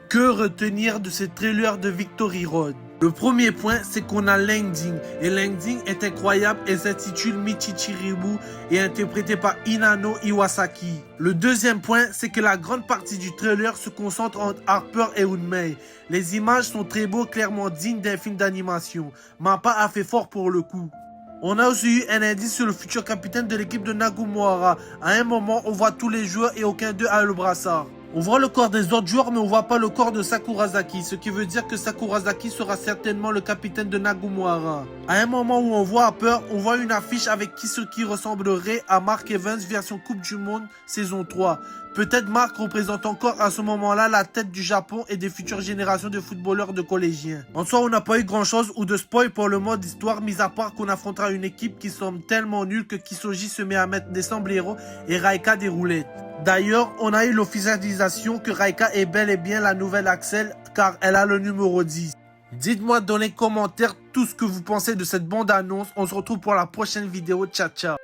Que retenir de ce trailer de Victory Road? Le premier point, c'est qu'on a l'ending. Et l'ending est incroyable et s'intitule Michichiribu et est interprété par Inano Iwasaki. Le deuxième point, c'est que la grande partie du trailer se concentre entre Harper et Unmei. Les images sont très beaux, clairement dignes d'un film d'animation. Mappa a fait fort pour le coup. On a aussi eu un indice sur le futur capitaine de l'équipe de Nagumoara. À un moment, on voit tous les joueurs et aucun d'eux a le brassard. On voit le corps des autres joueurs, mais on voit pas le corps de Sakurazaki, ce qui veut dire que Sakurazaki sera certainement le capitaine de Nagumoara. À un moment où on voit Harper, on voit une affiche avec ce qui ressemblerait à Mark Evans version Coupe du Monde saison 3. Peut-être Mark représente encore à ce moment-là la tête du Japon et des futures générations de footballeurs de collégiens. En soi, on n'a pas eu grand-chose ou de spoil pour le mode histoire, mis à part qu'on affrontera une équipe qui semble tellement nulle que Kisoji se met à mettre des sombreros et Raika des roulettes. D'ailleurs, on a eu l'officialisation que Raika est bel et bien la nouvelle Axel car elle a le numéro 10. Dites-moi dans les commentaires tout ce que vous pensez de cette bande-annonce. On se retrouve pour la prochaine vidéo. Ciao, ciao.